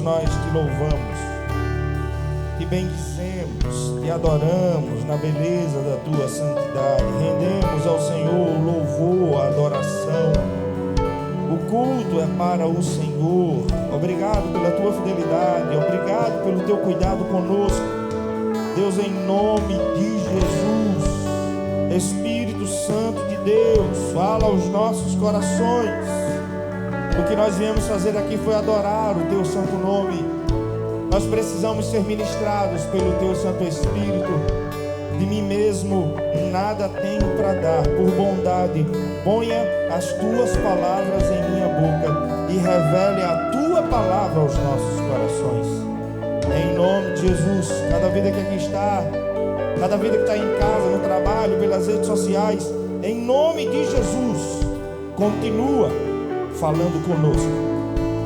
nós te louvamos, te bendizemos, te adoramos na beleza da tua santidade. Rendemos ao Senhor o louvor, a adoração. O culto é para o Senhor. Obrigado pela tua fidelidade, obrigado pelo teu cuidado conosco. Deus, em nome de Jesus, Espírito Santo de Deus, fala aos nossos corações. O que nós viemos fazer aqui foi adorar o teu santo nome. Nós precisamos ser ministrados pelo teu Santo Espírito. De mim mesmo nada tenho para dar. Por bondade, ponha as tuas palavras em minha boca e revele a tua palavra aos nossos corações. Em nome de Jesus, cada vida que aqui está, cada vida que está em casa, no trabalho, pelas redes sociais, em nome de Jesus, continua falando conosco.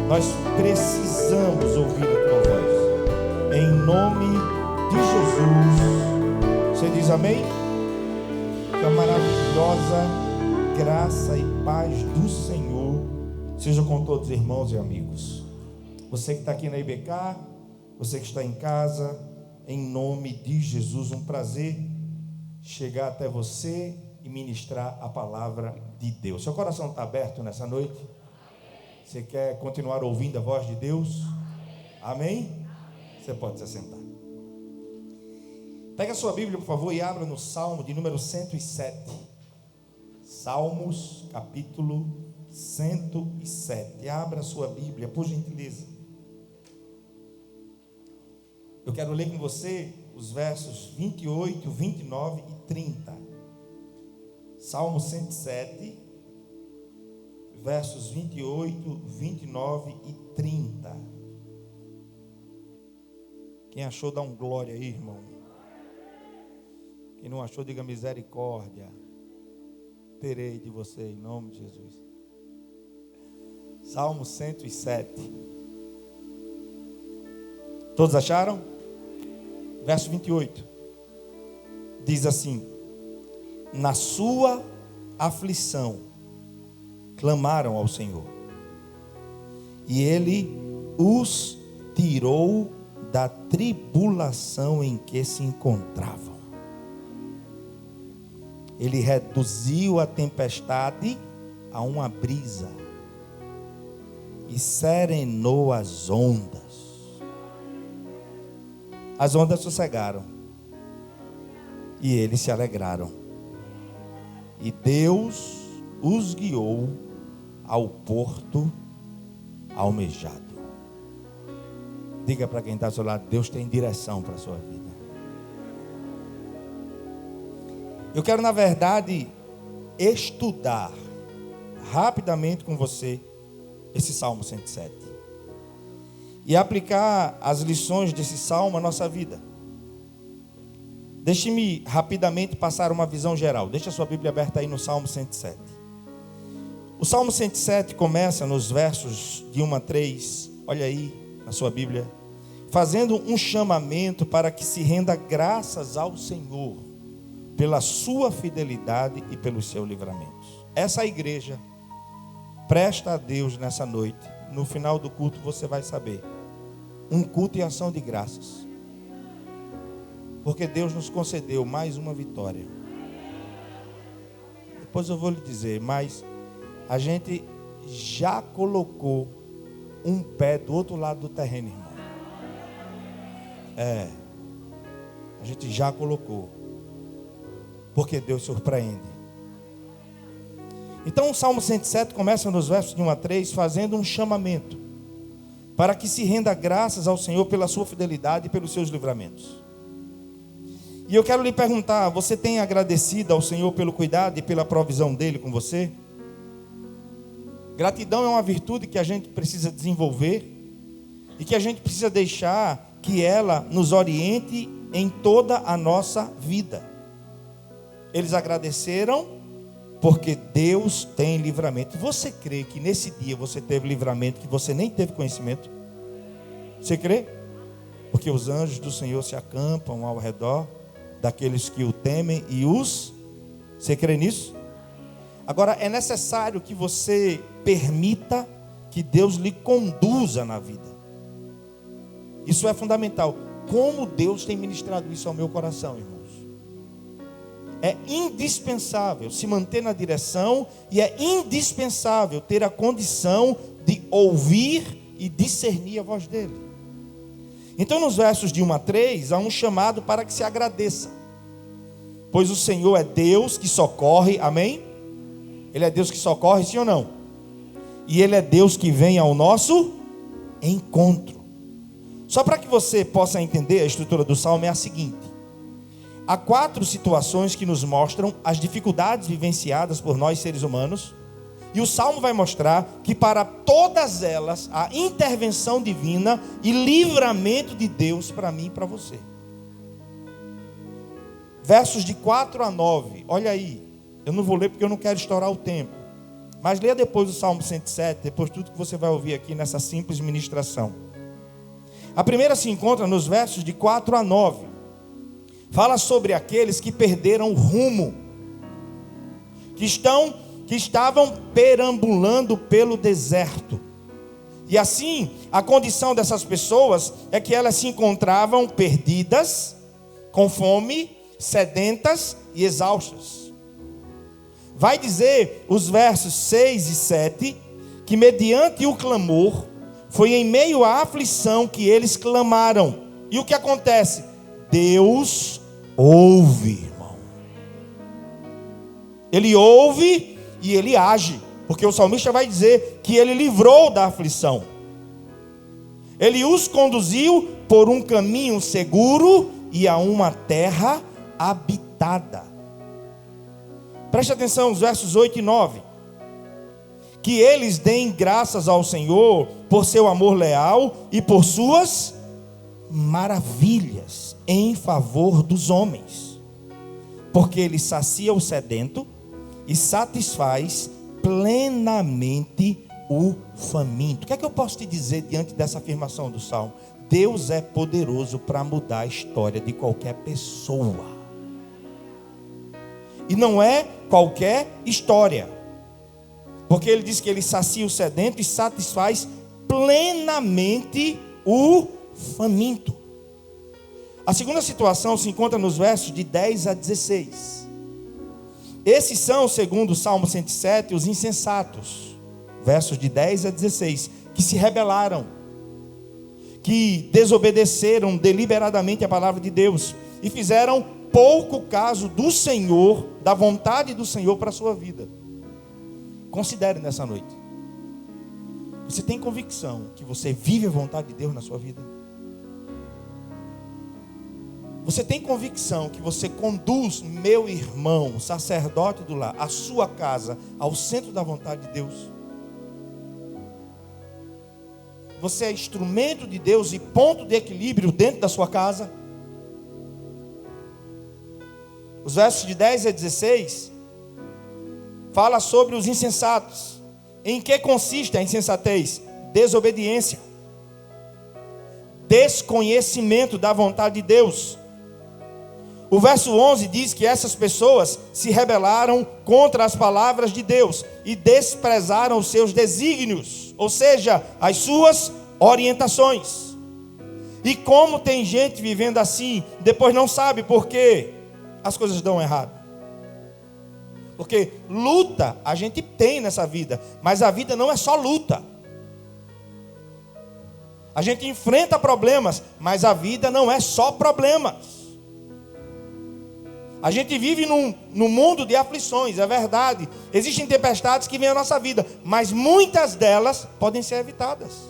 Nós precisamos ouvir a tua voz. Em nome de Jesus. Você diz amém? Que a maravilhosa graça e paz do Senhor seja com todos os irmãos e amigos. Você que está aqui na IBK, você que está em casa, em nome de Jesus, um prazer chegar até você e ministrar a palavra de Deus. Seu coração está aberto nessa noite? Você quer continuar ouvindo a voz de Deus? Amém? Você pode se assentar. Pega a sua Bíblia, por favor, e abra no Salmo de número 107. Salmos, capítulo 107. Abra a sua Bíblia, por gentileza. Eu quero ler com você os versos 28, 29 e 30. Salmo 107, versos 28, 29 e 30. Quem achou, dá um glória aí, irmão. Quem não achou, diga misericórdia. Terei de você, em nome de Jesus. Salmo 107. Todos acharam? Verso 28. Diz assim: na sua aflição clamaram ao Senhor, e Ele os tirou da tribulação em que se encontravam. Ele reduziu a tempestade a uma brisa e serenou as ondas. As ondas sossegaram e eles se alegraram. E Deus os guiou ao porto almejado. Diga para quem está ao seu lado: Deus tem direção para a sua vida. Eu quero, na verdade, estudar rapidamente com você esse Salmo 107 e aplicar as lições desse Salmo à nossa vida. Deixe-me rapidamente passar uma visão geral. Deixe a sua Bíblia aberta aí no Salmo 107. O Salmo 107 começa nos versos de 1 a 3. Olha aí na sua Bíblia. Fazendo um chamamento para que se renda graças ao Senhor pela sua fidelidade e pelos seus livramentos. Essa igreja presta a Deus nessa noite. No final do culto você vai saber. Um culto em ação de graças. Porque Deus nos concedeu mais uma vitória. Depois eu vou lhe dizer, mas a gente já colocou um pé do outro lado do terreno, irmão. A gente já colocou. Porque Deus surpreende. Então o Salmo 107 começa nos versos de 1 a 3, fazendo um chamamento para que se renda graças ao Senhor pela sua fidelidade e pelos seus livramentos. E eu quero lhe perguntar: você tem agradecido ao Senhor pelo cuidado e pela provisão dele com você? Gratidão é uma virtude que a gente precisa desenvolver e que a gente precisa deixar que ela nos oriente em toda a nossa vida. Eles agradeceram porque Deus tem livramento. Você crê que nesse dia você teve livramento que você nem teve conhecimento? Você crê? Porque os anjos do Senhor se acampam ao redor daqueles que o temem e os... Você crê nisso? Agora é necessário que você permita que Deus lhe conduza na vida. Isso é fundamental. Como Deus tem ministrado isso ao meu coração, irmãos. É indispensável se manter na direção e é indispensável ter a condição de ouvir e discernir a voz dele. Então, nos versos de 1 a 3, há um chamado para que se agradeça. Pois o Senhor é Deus que socorre, amém? Ele é Deus que socorre, sim ou não? E Ele é Deus que vem ao nosso encontro. Só para que você possa entender a estrutura do Salmo é a seguinte. Há 4 situações que nos mostram as dificuldades vivenciadas por nós seres humanos. E o Salmo vai mostrar que para todas elas há intervenção divina e livramento de Deus para mim e para você. Versos de 4 a 9, olha aí. Eu não vou ler porque eu não quero estourar o tempo. Mas leia depois o Salmo 107, depois tudo que você vai ouvir aqui nessa simples ministração. A primeira se encontra nos versos de 4 a 9. Fala sobre aqueles que perderam o rumo, que estavam perambulando pelo deserto. E assim, a condição dessas pessoas é que elas se encontravam perdidas, com fome, sedentas e exaustas. Vai dizer os versos 6 e 7, que mediante o clamor, foi em meio à aflição que eles clamaram. E o que acontece? Deus ouve, irmão. Ele ouve e Ele age. Porque o salmista vai dizer que Ele livrou da aflição. Ele os conduziu por um caminho seguro e a uma terra habitada. Preste atenção nos versos 8 e 9. Que eles deem graças ao Senhor por seu amor leal e por suas maravilhas em favor dos homens, porque Ele sacia o sedento e satisfaz plenamente o faminto. O que é que eu posso te dizer diante dessa afirmação do Salmo? Deus é poderoso para mudar a história de qualquer pessoa. E não é qualquer história. Porque Ele diz que Ele sacia o sedento e satisfaz plenamente o faminto. A segunda situação se encontra nos versos de 10 a 16. Esses são, segundo o Salmo 107, os insensatos. Versos de 10 a 16. Que se rebelaram, que desobedeceram deliberadamente a palavra de Deus e fizeram pouco caso do Senhor, da vontade do Senhor para a sua vida. Considere nessa noite. Você tem convicção que você vive a vontade de Deus na sua vida? Você tem convicção que você conduz, meu irmão, sacerdote do lar, a sua casa ao centro da vontade de Deus? Você é instrumento de Deus e ponto de equilíbrio dentro da sua casa? Os versos de 10 a 16 fala sobre os insensatos. Em que consiste a insensatez? Desobediência, desconhecimento da vontade de Deus. O verso 11 diz que essas pessoas se rebelaram contra as palavras de Deus e desprezaram os seus desígnios, ou seja, as suas orientações. E como tem gente vivendo assim, depois não sabe por que as coisas dão errado. Porque luta a gente tem nessa vida, mas a vida não é só luta. A gente enfrenta problemas, mas a vida não é só problemas. A gente vive num mundo de aflições, é verdade. Existem tempestades que vêm à nossa vida, mas muitas delas podem ser evitadas.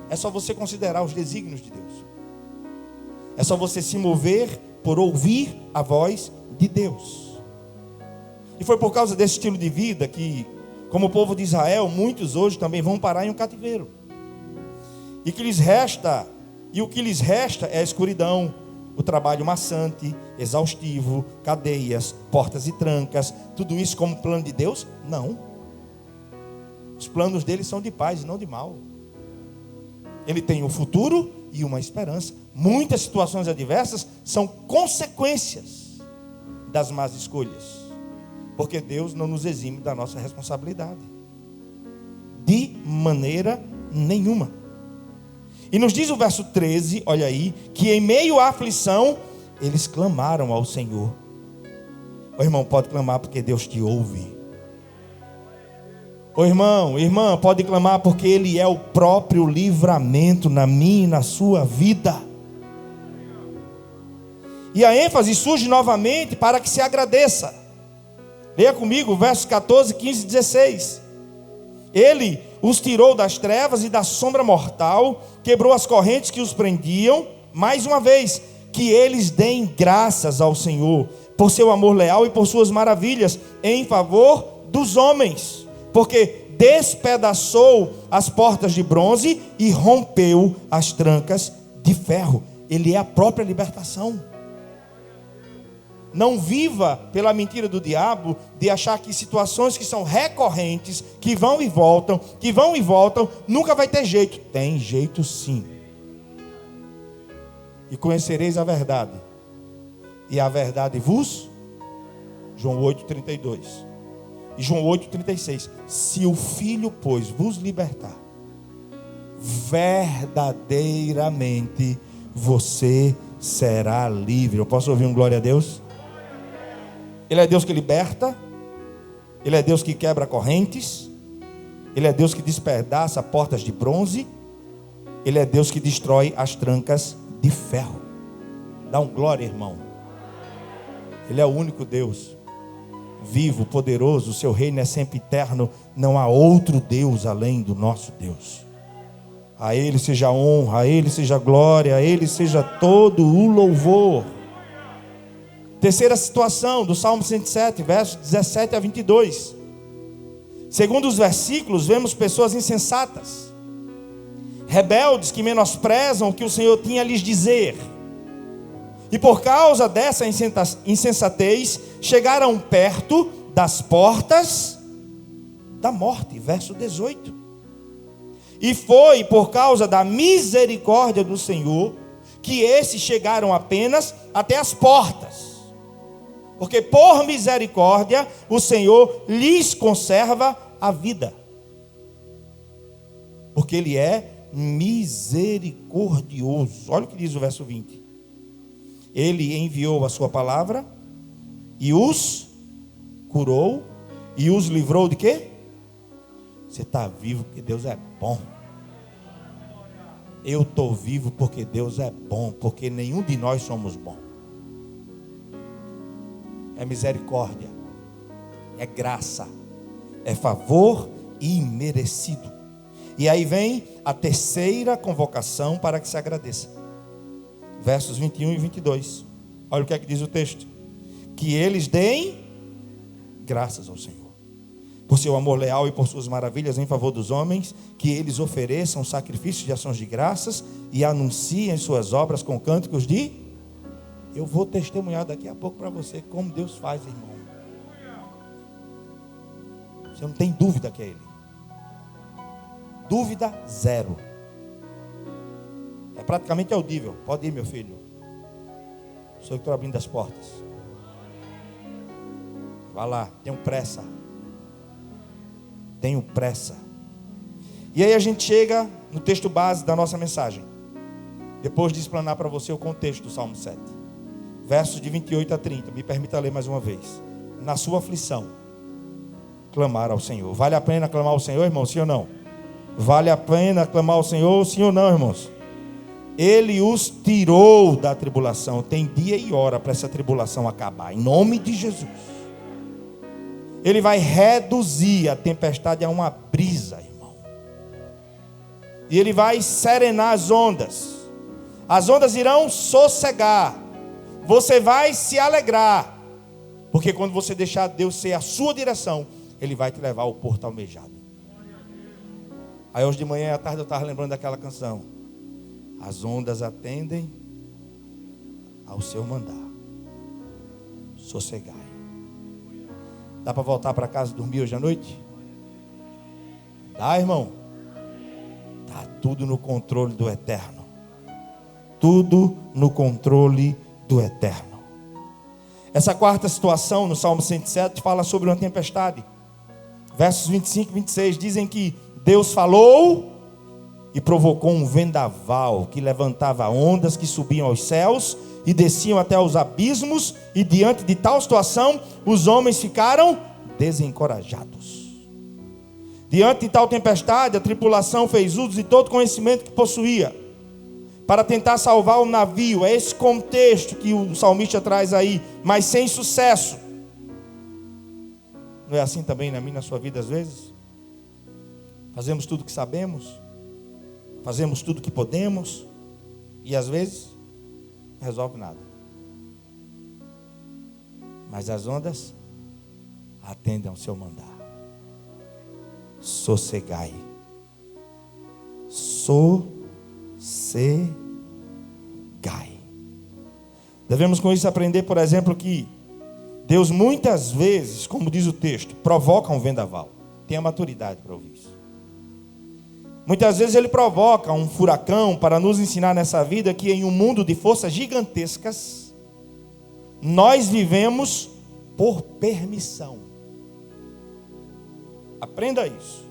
É só você considerar os desígnios de Deus. É só você se mover por ouvir a voz de Deus. E foi por causa desse estilo de vida que, como o povo de Israel, muitos hoje também vão parar em um cativeiro. E o que lhes resta é a escuridão, o trabalho maçante, exaustivo, cadeias, portas e trancas. Tudo isso como plano de Deus? Não. Os planos dele são de paz e não de mal. Ele tem um futuro e uma esperança. Muitas situações adversas são consequências das más escolhas. Porque Deus não nos exime da nossa responsabilidade. De maneira nenhuma. E nos diz o verso 13, olha aí, que em meio à aflição, eles clamaram ao Senhor. Ô irmão, pode clamar porque Deus te ouve. Ô irmão, irmã, pode clamar porque Ele é o próprio livramento na minha e na sua vida. E a ênfase surge novamente para que se agradeça. Leia comigo, versos 14, 15 e 16. Ele os tirou das trevas e da sombra mortal, quebrou as correntes que os prendiam. Mais uma vez, que eles deem graças ao Senhor, por seu amor leal e por suas maravilhas, em favor dos homens. Porque despedaçou as portas de bronze e rompeu as trancas de ferro. Ele é a própria libertação. Não viva pela mentira do diabo de achar que situações que são recorrentes, que vão e voltam, nunca vai ter jeito. Tem jeito sim. E conhecereis a verdade, e a verdade vos, João 8,32, e João 8,36, se o Filho, pois, vos libertar, verdadeiramente você será livre. Eu posso ouvir um glória a Deus? Ele é Deus que liberta, Ele é Deus que quebra correntes, Ele é Deus que despedaça portas de bronze, Ele é Deus que destrói as trancas de ferro. Dá um glória, irmão. Ele é o único Deus vivo, poderoso, o seu reino é sempre eterno, não há outro Deus além do nosso Deus. A Ele seja honra, a Ele seja glória, a Ele seja todo o louvor. Terceira situação do Salmo 107, versos 17 a 22. Segundo os versículos, vemos pessoas insensatas, rebeldes que menosprezam o que o Senhor tinha a lhes dizer. E por causa dessa insensatez, chegaram perto das portas da morte. Verso 18. E foi por causa da misericórdia do Senhor que esses chegaram apenas até as portas. Porque por misericórdia o Senhor lhes conserva a vida. Porque Ele é misericordioso. Olha o que diz o verso 20. Ele enviou a sua palavra e os curou e os livrou de quê? Você está vivo porque Deus é bom. Eu estou vivo porque Deus é bom, porque nenhum de nós somos bons. É misericórdia, é graça, é favor imerecido. E aí vem a terceira convocação para que se agradeça. Versos 21 e 22. Olha o que é que diz o texto. Que eles deem graças ao Senhor, por seu amor leal e por suas maravilhas em favor dos homens, que eles ofereçam sacrifícios de ações de graças e anunciem suas obras com cânticos de... Eu vou testemunhar daqui a pouco para você como Deus faz, irmão. Você não tem dúvida que é Ele. Dúvida zero. É praticamente audível. Pode ir, meu filho. Sou eu que estou abrindo as portas. Vá lá, tenho pressa. Tenho pressa. E aí a gente chega no texto base da nossa mensagem. Depois de explanar para você o contexto do Salmo 7. Versos de 28 a 30. Me permita ler mais uma vez. Na sua aflição, clamar ao Senhor. Vale a pena clamar ao Senhor, irmão? Sim ou não? Vale a pena clamar ao Senhor? Sim ou não, irmãos? Ele os tirou da tribulação. Tem dia e hora para essa tribulação acabar. Em nome de Jesus. Ele vai reduzir a tempestade a uma brisa, irmão. E Ele vai serenar as ondas. As ondas irão sossegar. Você vai se alegrar. Porque quando você deixar Deus ser a sua direção, Ele vai te levar ao porto almejado. Aí hoje de manhã e à tarde eu estava lembrando daquela canção. As ondas atendem ao seu mandar. Sossegai. Dá para voltar para casa dormir hoje à noite? Dá, irmão? Está tudo no controle do Eterno. Tudo no controle do Eterno. Essa quarta situação no Salmo 107 fala sobre uma tempestade. Versos 25 e 26 dizem que Deus falou e provocou um vendaval que levantava ondas que subiam aos céus e desciam até os abismos, e diante de tal situação, os homens ficaram desencorajados. Diante de tal tempestade, a tripulação fez uso de todo conhecimento que possuía, para tentar salvar o navio. É esse contexto que o salmista traz aí, mas sem sucesso. Não é assim também na minha, na sua vida às vezes? Fazemos tudo que sabemos, fazemos tudo que podemos, e às vezes não resolve nada. Mas as ondas atendem ao seu mandar. Sossegai. Sossegai. Devemos com isso aprender, por exemplo, que Deus muitas vezes, como diz o texto, provoca um vendaval. Tenha maturidade para ouvir isso. Muitas vezes Ele provoca um furacão para nos ensinar nessa vida que em um mundo de forças gigantescas, nós vivemos por permissão. Aprenda isso.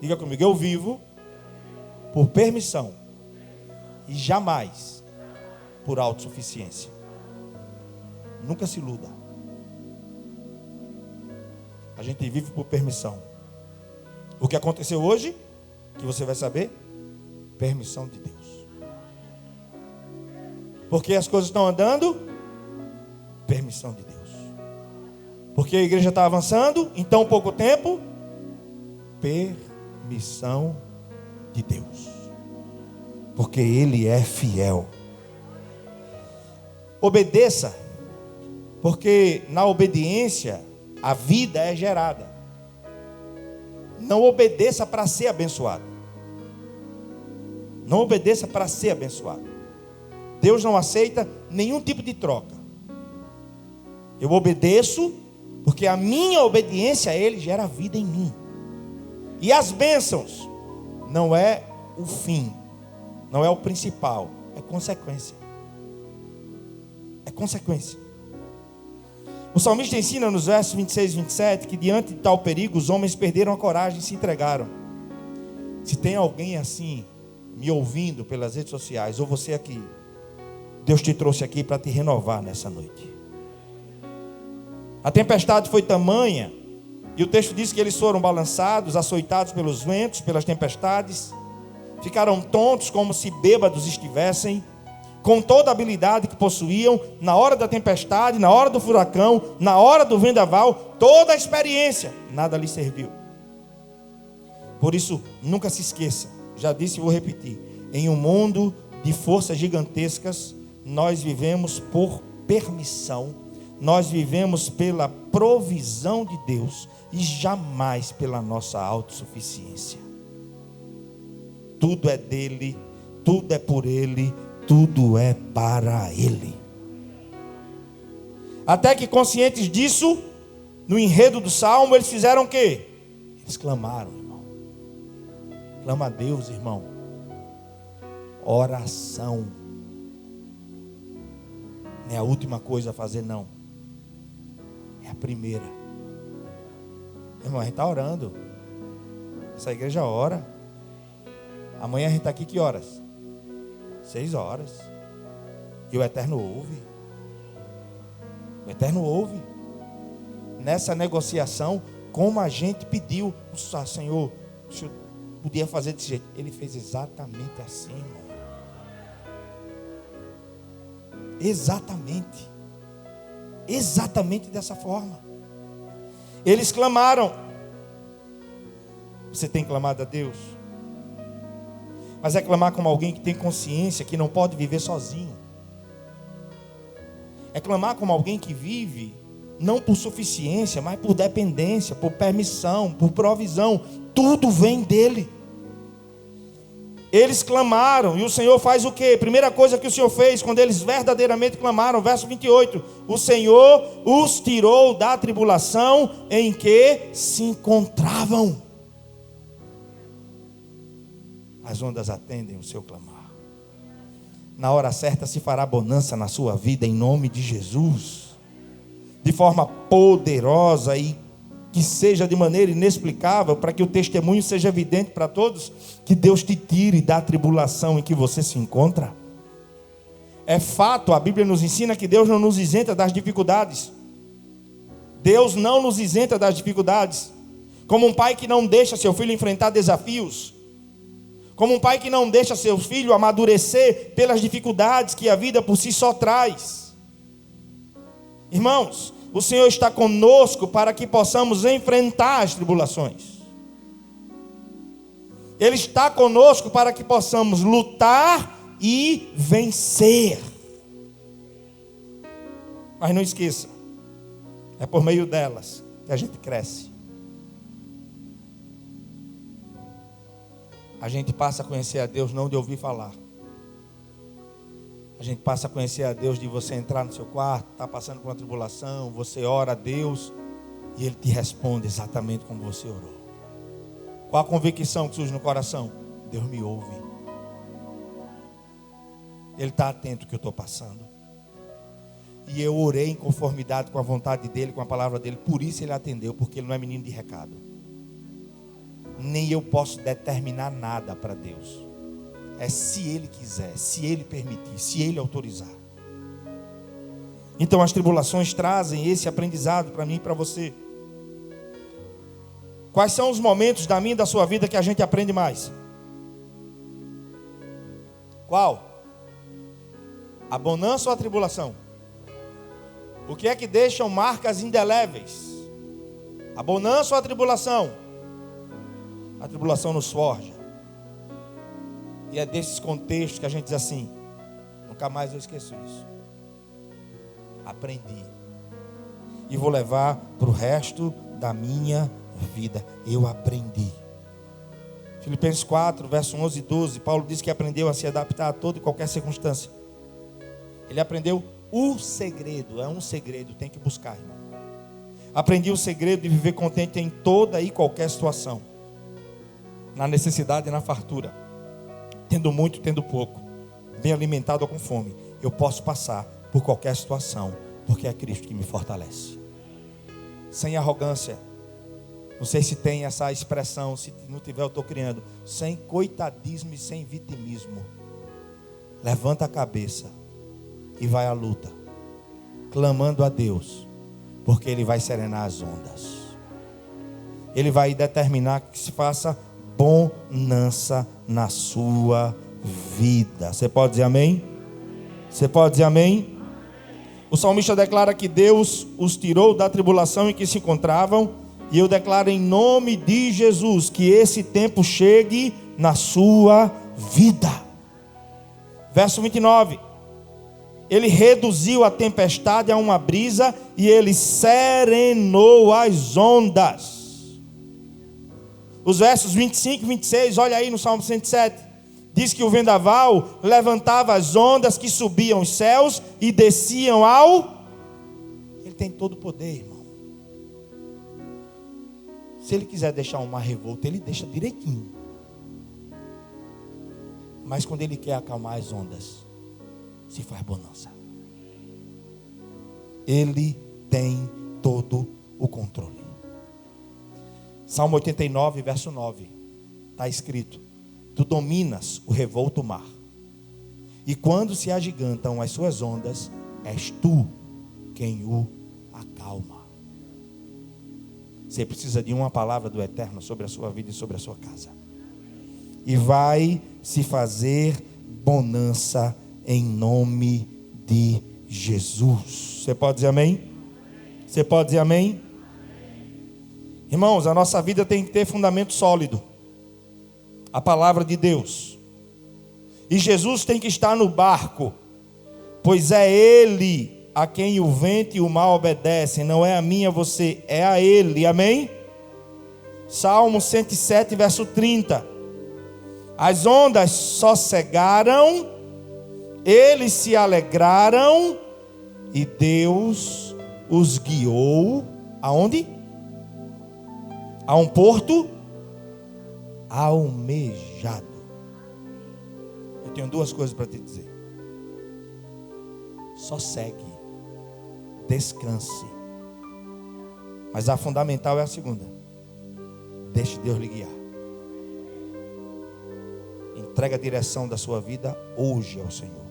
Diga comigo, eu vivo por permissão e jamais por autossuficiência. Nunca se iluda. A gente vive por permissão. O que aconteceu hoje, que você vai saber, permissão de Deus. Porque as coisas estão andando, permissão de Deus. Porque a igreja está avançando em tão pouco tempo, permissão de Deus. Porque Ele é fiel. Obedeça, porque na obediência a vida é gerada. Não obedeça para ser abençoado. Não obedeça para ser abençoado. Deus não aceita nenhum tipo de troca. Eu obedeço porque a minha obediência a Ele gera vida em mim. E as bênçãos não é o fim, não é o principal, é consequência. É consequência. O salmista ensina nos versos 26 e 27 que diante de tal perigo os homens perderam a coragem e se entregaram. Se tem alguém assim me ouvindo pelas redes sociais, ou você aqui, Deus te trouxe aqui para te renovar nessa noite. A tempestade foi tamanha, e o texto diz que eles foram balançados, açoitados pelos ventos, pelas tempestades, ficaram tontos como se bêbados estivessem, com toda a habilidade que possuíam, na hora da tempestade, na hora do furacão, na hora do vendaval, toda a experiência, nada lhes serviu. Por isso, nunca se esqueça, já disse e vou repetir, em um mundo de forças gigantescas, nós vivemos por permissão, nós vivemos pela provisão de Deus, e jamais pela nossa autossuficiência. Tudo é dele, tudo é por ele, tudo é para Ele. Até que conscientes disso, no enredo do Salmo, eles fizeram o quê? Eles clamaram, irmão. Clama a Deus, irmão. Oração. Não é a última coisa a fazer, não. É a primeira. Irmão, a gente está orando. Essa igreja ora. Amanhã a gente está aqui que horas? 6 horas. E o Eterno ouve. O Eterno ouve. Nessa negociação, como a gente pediu, Senhor, o Senhor podia fazer desse jeito. Ele fez exatamente assim, irmão. Exatamente. Exatamente dessa forma. Eles clamaram. Você tem clamado a Deus? Mas é clamar como alguém que tem consciência que não pode viver sozinho. É clamar como alguém que vive não por suficiência, mas por dependência, por permissão, por provisão. Tudo vem dele. Eles clamaram, e o Senhor faz o quê? Primeira coisa que o Senhor fez quando eles verdadeiramente clamaram, verso 28. O Senhor os tirou da tribulação em que se encontravam. As ondas atendem o seu clamar. Na hora certa se fará bonança na sua vida, em nome de Jesus. De forma poderosa e que seja de maneira inexplicável, para que o testemunho seja evidente para todos, que Deus te tire da tribulação em que você se encontra. É fato, a Bíblia nos ensina que Deus não nos isenta das dificuldades. Deus não nos isenta das dificuldades. Como um pai que não deixa seu filho enfrentar desafios. Como um pai que não deixa seu filho amadurecer pelas dificuldades que a vida por si só traz. Irmãos, o Senhor está conosco para que possamos enfrentar as tribulações. Ele está conosco para que possamos lutar e vencer. Mas não esqueça, é por meio delas que a gente cresce. A gente passa a conhecer a Deus não de ouvir falar. A gente passa a conhecer a Deus de você entrar no seu quarto, está passando por uma tribulação, você ora a Deus e Ele te responde exatamente como você orou. Qual a convicção que surge no coração? Deus me ouve. Ele está atento ao que eu estou passando. E eu orei em conformidade com a vontade dEle, com a palavra dEle. Por isso Ele atendeu, porque Ele não é menino de recado. Nem eu posso determinar nada para Deus. É se Ele quiser, se Ele permitir, se Ele autorizar. Então as tribulações trazem esse aprendizado para mim e para você. Quais são os momentos da minha e da sua vida que a gente aprende mais? Qual? A bonança ou a tribulação? O que é que deixam marcas indeléveis? A bonança ou a tribulação? A tribulação nos forja. E é desses contextos que a gente diz assim: nunca mais eu esqueço isso. Aprendi. E vou levar para o resto da minha vida. Eu aprendi. Filipenses 4, verso 11 e 12. Paulo diz que aprendeu a se adaptar a toda e qualquer circunstância. Ele aprendeu o segredo. É um segredo, tem que buscar, irmão. Aprendi o segredo de viver contente em toda e qualquer situação. Na necessidade e na fartura. Tendo muito, tendo pouco. Bem alimentado ou com fome. Eu posso passar por qualquer situação, porque é Cristo que me fortalece. Sem arrogância. Não sei se tem essa expressão. Se não tiver, eu estou criando. Sem coitadismo e sem vitimismo. Levanta a cabeça e vai à luta, clamando a Deus, porque Ele vai serenar as ondas. Ele vai determinar que se faça bonança na sua vida. Você pode dizer amém? Você pode dizer amém? O salmista declara que Deus os tirou da tribulação em que se encontravam, e eu declaro em nome de Jesus que esse tempo chegue na sua vida. Verso 29. Ele reduziu a tempestade a uma brisa e Ele serenou as ondas. Os versos 25 e 26, olha aí no Salmo 107. Diz que o vendaval levantava as ondas que subiam os céus e desciam ao... Ele tem todo o poder, irmão. Se Ele quiser deixar um mar revolto, Ele deixa direitinho. Mas quando Ele quer acalmar as ondas, se faz bonança. Ele tem todo o controle. Salmo 89, verso 9. Está escrito: Tu dominas o revolto mar, e quando se agigantam as suas ondas, és tu quem o acalma. Você precisa de uma palavra do Eterno sobre a sua vida e sobre a sua casa. E vai se fazer bonança em nome de Jesus. Você pode dizer amém? Você pode dizer amém? Irmãos, a nossa vida tem que ter fundamento sólido. A palavra de Deus. E Jesus tem que estar no barco, pois é Ele a quem o vento e o mar obedecem. Não é a mim, a você, é a Ele. Amém? Salmo 107, verso 30. As ondas sossegaram, eles se alegraram e Deus os guiou aonde? A um porto almejado. Eu tenho duas coisas para te dizer. Sossegue, descanse, Mas a fundamental é a segunda. Deixe Deus lhe guiar. Entrega a direção da sua vida hoje ao Senhor.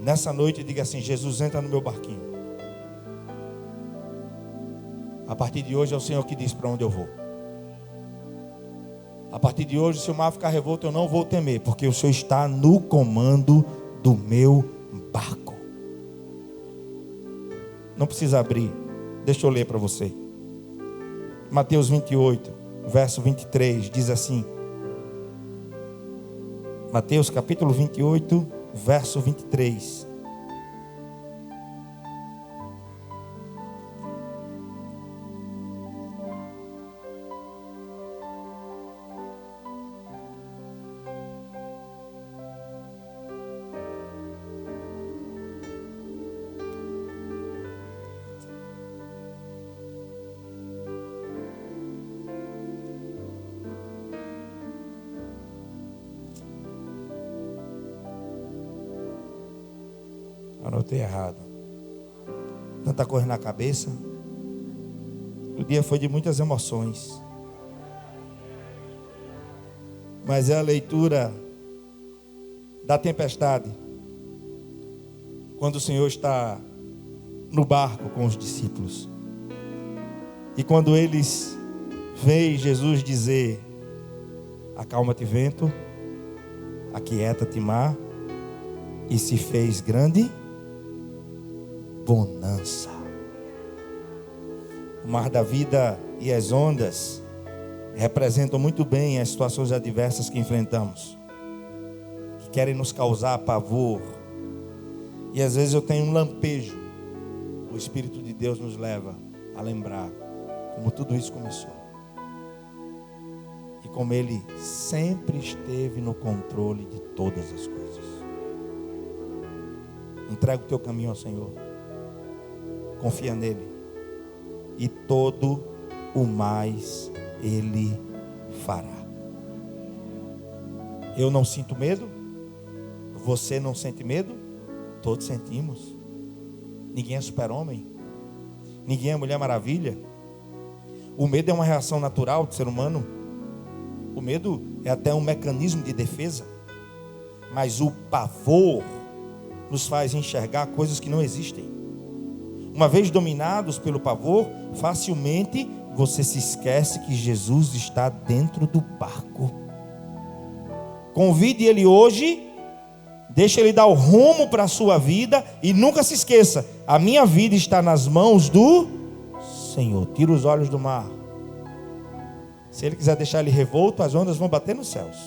Nessa noite diga assim: Jesus, entra no meu barquinho. A partir de hoje é o Senhor que diz para onde eu vou. A partir de hoje, se o mar ficar revolto, eu não vou temer, porque o Senhor está no comando do meu barco. Não precisa abrir. Deixa eu ler para você. Mateus 28, verso 23, diz assim. Mateus capítulo 28, verso 23. Anotei errado. Tanta coisa na cabeça. O dia foi de muitas emoções. Mas é a leitura da tempestade. Quando o Senhor está no barco com os discípulos. E quando eles veem Jesus dizer: acalma-te, vento, aquieta-te, mar, e se fez grande bonança. O mar da vida e as ondas representam muito bem as situações adversas que enfrentamos, que querem nos causar pavor. E às vezes eu tenho um lampejo. O Espírito de Deus nos leva a lembrar como tudo isso começou. E como Ele sempre esteve no controle de todas as coisas. Entrega o teu caminho ao Senhor. Confia nele. E todo o mais Ele fará. Eu não sinto medo. Você não sente medo? Todos sentimos. Ninguém é super-homem. Ninguém é Mulher Maravilha. O medo é uma reação natural do ser humano. O medo é até um mecanismo de defesa. Mas o pavor nos faz enxergar coisas que não existem. Uma vez dominados pelo pavor, facilmente você se esquece que Jesus está dentro do barco. Convide Ele hoje, deixe Ele dar o rumo para a sua vida e nunca se esqueça: a minha vida está nas mãos do Senhor. Tira os olhos do mar. Se Ele quiser deixar ele revolto, as ondas vão bater nos céus.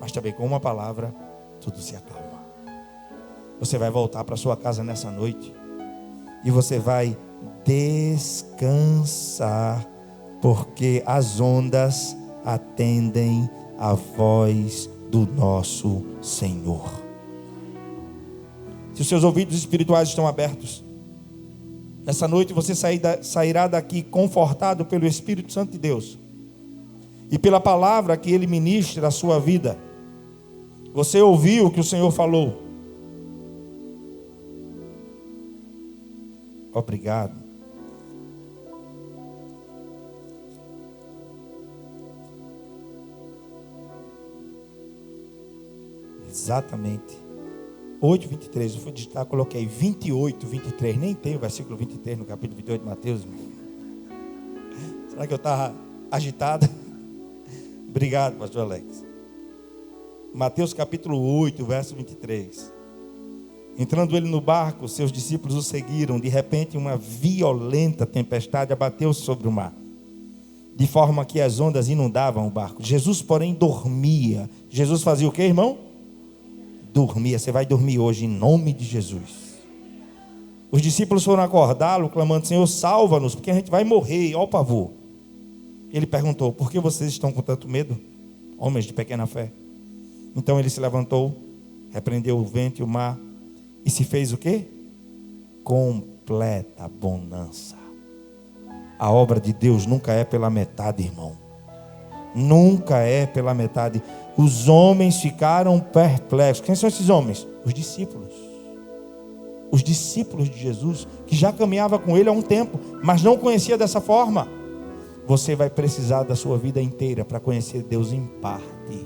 Mas também com uma palavra, tudo se acalma. Você vai voltar para sua casa nessa noite e você vai descansar, porque as ondas atendem a voz do nosso Senhor. Se os seus ouvidos espirituais estão abertos, nessa noite você sairá daqui confortado pelo Espírito Santo de Deus e pela palavra que Ele ministra à sua vida. Você ouviu o que o Senhor falou. Obrigado. Exatamente. 8:23. Eu fui digitar, coloquei 28:23. Nem tem o versículo 23 no capítulo 28 de Mateus. Será que eu estava agitado? Obrigado, pastor Alex. Mateus capítulo 8, verso 23. Entrando ele no barco, seus discípulos o seguiram. De repente, uma violenta tempestade abateu sobre o mar, de forma que as ondas inundavam o barco. Jesus, porém, dormia. Jesus fazia o que, irmão? Dormia. Você vai dormir hoje em nome de Jesus. Os discípulos foram acordá-lo, clamando: Senhor, salva-nos, porque a gente vai morrer. Olha o pavor. Ele perguntou: por que vocês estão com tanto medo, homens de pequena fé? Então ele se levantou, repreendeu o vento e o mar, e se fez o quê? Completa bonança. A obra de Deus nunca é pela metade, irmão. Nunca é pela metade. Os homens ficaram perplexos. Quem são esses homens? Os discípulos. os discípulos de Jesus, que já caminhava com ele há um tempo, mas não conhecia dessa forma. Você vai precisar da sua vida inteira para conhecer Deus em parte.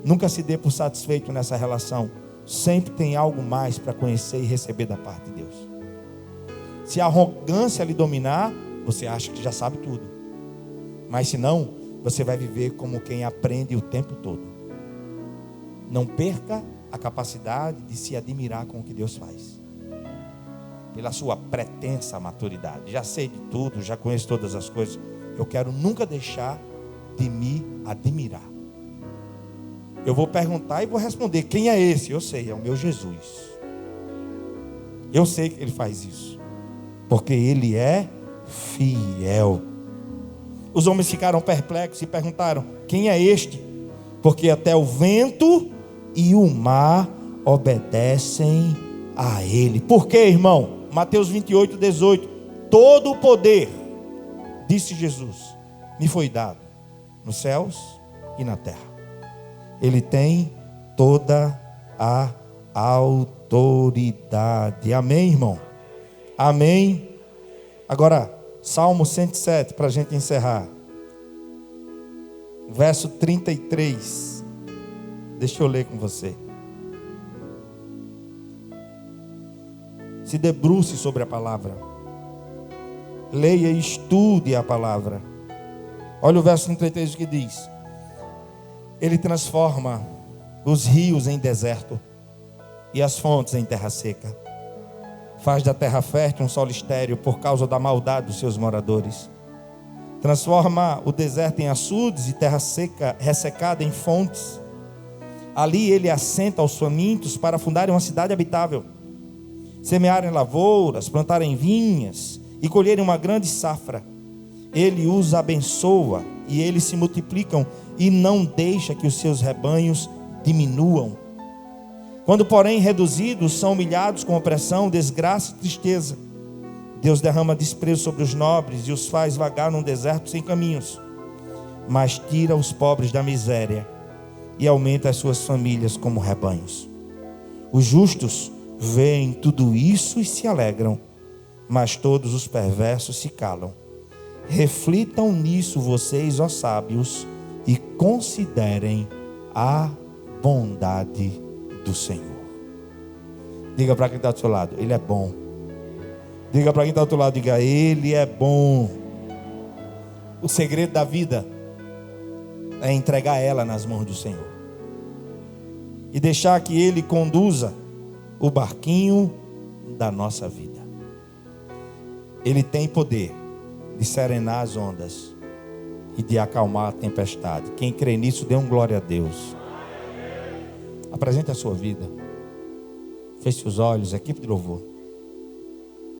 Nunca se dê por satisfeito nessa relação. Sempre tem algo mais para conhecer e receber da parte de Deus. Se a arrogância lhe dominar, você acha que já sabe tudo. Mas se não, você vai viver como quem aprende o tempo todo. Não perca a capacidade de se admirar com o que Deus faz. Pela sua pretensa maturidade. Já sei de tudo, já conheço todas as coisas. Eu quero nunca deixar de me admirar. Eu vou perguntar e vou responder: quem é esse? Eu sei, é o meu Jesus. Eu sei que Ele faz isso, porque Ele é fiel. Os homens ficaram perplexos e perguntaram: quem é este? Porque até o vento e o mar obedecem a Ele. Por quê, irmão? Mateus 28, 18. Todo o poder, disse Jesus, me foi dado nos céus e na terra. Ele tem toda a autoridade. Amém, irmão? Amém? Agora, Salmo 107, para a gente encerrar. Verso 33. Deixa eu ler com você. Se debruce sobre a palavra. Leia e estude a palavra. Olha o verso 33 que diz: Ele transforma os rios em deserto e as fontes em terra seca. Faz da terra fértil um solo estéril por causa da maldade dos seus moradores. Transforma o deserto em açudes e terra seca, ressecada em fontes. Ali ele assenta os famintos para fundarem uma cidade habitável. Semearem lavouras, plantarem vinhas e colherem uma grande safra. Ele os abençoa e eles se multiplicam e não deixa que os seus rebanhos diminuam. Quando, porém, reduzidos, são humilhados com opressão, desgraça e tristeza. Deus derrama desprezo sobre os nobres e os faz vagar num deserto sem caminhos. Mas tira os pobres da miséria e aumenta as suas famílias como rebanhos. Os justos veem tudo isso e se alegram, mas todos os perversos se calam. Reflitam nisso vocês, ó sábios, e considerem a bondade do Senhor. Diga para quem está do seu lado: Ele é bom. Diga para quem está do outro lado: diga, Ele é bom. O segredo da vida é entregar ela nas mãos do Senhor e deixar que Ele conduza o barquinho da nossa vida. Ele tem poder de serenar as ondas e de acalmar a tempestade. Quem crê nisso, dê um glória a Deus. Apresente a sua vida. Feche os olhos, equipe de louvor.